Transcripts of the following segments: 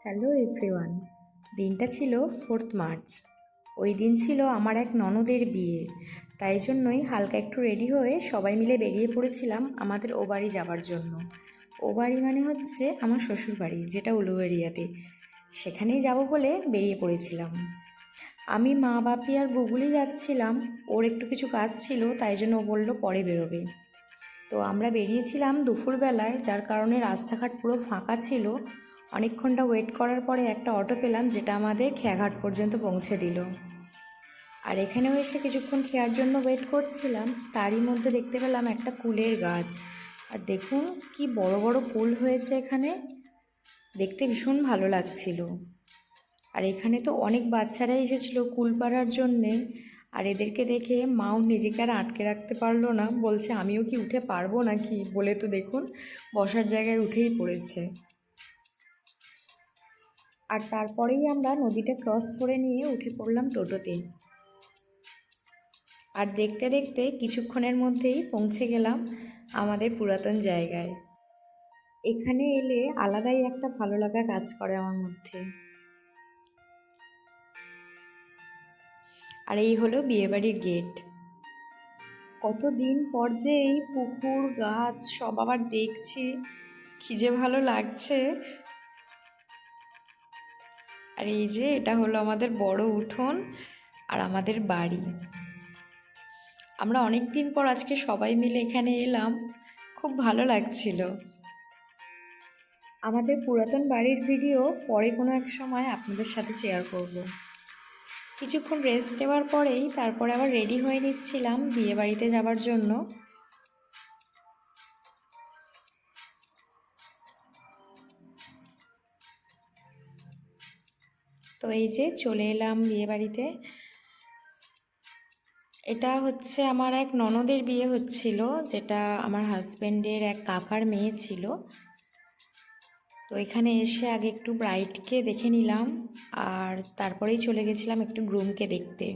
Hello everyone. দিনটা ছিল 4th March. ওই দিন ছিল আমার এক ননদের বিয়ে, তাই জন্যই হালকা একটু রেডি হয়ে সবাই মিলে বেরিয়ে পড়েছিলাম আমাদের ও বাড়ি যাবার জন্য। ও বাড়ি মানে হচ্ছে আমার শ্বশুর বাড়ি, যেটা উলুবেড়িয়াতে। সেখানেই যাব বলে বেরিয়ে পড়েছিলাম। আমি, মা, বাপি আর গুগুলি যাচ্ছিলাম। ওর একটু কিছু কাজ ছিল, তাই জন্য ও বললো পরে বেরোবে। তো আমরা বেরিয়েছিলাম দুপুরবেলায়, যার কারণে রাস্তাঘাট পুরো ফাঁকা ছিল। অনেকক্ষণটা ওয়েট করার পরে একটা অটো পেলাম, যেটা আমাদের খেয়াঘাট পর্যন্ত পৌঁছে দিল। আর এখানেও এসে কিছুক্ষণ খেয়ার জন্য ওয়েট করছিলাম। তারই মধ্যে দেখতে পেলাম একটা কুলের গাছ। আর দেখুন কি বড় বড় কুল হয়েছে এখানে, দেখতে ভীষণ ভালো লাগছিল। আর এখানে তো অনেক বাচ্চারাই এসেছিল কুল পাড়ার জন্যে। আর এদেরকে দেখে মাও নিজেকে আর আটকে রাখতে পারলো না, বলছে আমিও কি উঠে পারবো নাকি, বলে তো দেখুন বসার জায়গায় উঠেই পড়েছে। আর তারপরেই আমরা নদীটা ক্রস করে নিয়ে উঠে পড়লাম টোটোতে। আর দেখতে দেখতে কিছুক্ষণের মধ্যেই পৌঁছে গেলাম আমাদের পুরাতন জায়গায়। এখানে এলে আলাদাই একটা ভালো লাগা কাজ করে আমার মধ্যে। আর এই হলো বিয়েবাড়ির গেট। কতদিন পর যে এই পুকুর গাছ সব আবার দেখছি, কি যে ভালো লাগছে। আর এই যে এটা হলো আমাদের বড় উঠোন আর আমাদের বাড়ি। আমরা অনেক দিন পর আজকে সবাই মিলে এখানে এলাম, খুব ভালো লাগছিল। আমাদের পুরাতন বাড়ির ভিডিও পরে কোনো এক সময় আপনাদের সাথে শেয়ার করব। কিছুক্ষণ রেস্ট নেওয়ার পরেই তারপরে আবার রেডি হয়ে নিচ্ছিলাম বিয়ে বাড়িতে যাওয়ার জন্য। তো এই যে চলে এলাম বিয়ে বাড়িতে। এটা হচ্ছে আমার এক ননদের বিয়ে হচ্ছিল, যেটা আমার হাজব্যান্ডের এক কাকার মেয়ে ছিল। তো এখানে এসে আগে একটু ব্রাইডকে দেখে নিলাম, আর তারপরেই চলে গেছিলাম একটু গ্রুমকে দেখতে।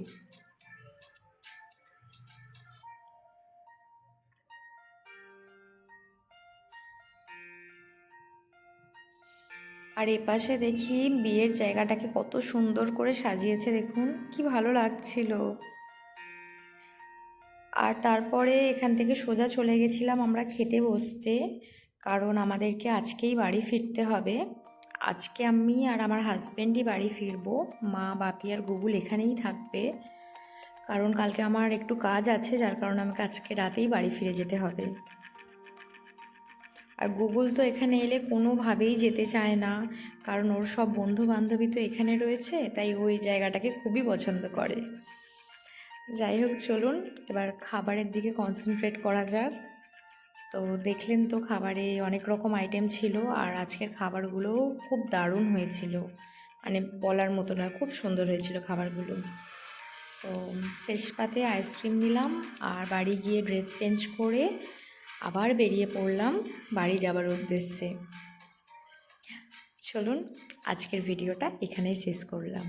আর এপাশে দেখি বিয়ের জায়গাটাকে কত সুন্দর করে সাজিয়েছে, দেখুন কি ভালো লাগছিল। আর তারপরে এখান থেকে সোজা চলে গেছিলাম আমরা খেতে বসতে, কারণ আমাদেরকে আজকেই বাড়ি ফিরতে হবে। আজকে আমি আর আমার হাজব্যান্ডই বাড়ি ফিরবো, মা, বাপি আর গুগুল এখানেই থাকবে। কারণ কালকে আমার একটু কাজ আছে, যার কারণে আমাকে আজকে রাতেই বাড়ি ফিরে যেতে হবে। আর গুগল তো এখানে এলে কোনোভাবেই যেতে চায় না, কারণ ওর সব বন্ধু বান্ধবী তো এখানে রয়েছে, তাই ওই জায়গাটাকে খুবই পছন্দ করে। যাই হোক, চলুন এবার খাবারের দিকে কনসেন্ট্রেট করা যাক। তো দেখলেন তো খাবারে অনেক রকম আইটেম ছিল, আর আজকের খাবারগুলোও খুব দারুণ হয়েছিল, মানে বলার মতো নয়, খুব সুন্দর হয়েছিল খাবারগুলো। তো শেষ পাতে আইসক্রিম নিলাম, আর বাড়ি গিয়ে ড্রেস চেঞ্জ করে আবার বেরিয়ে পড়লাম বাড়ি যাবার উদ্দেশ্যে। চলুন আজকের ভিডিওটা এখানেই শেষ করলাম।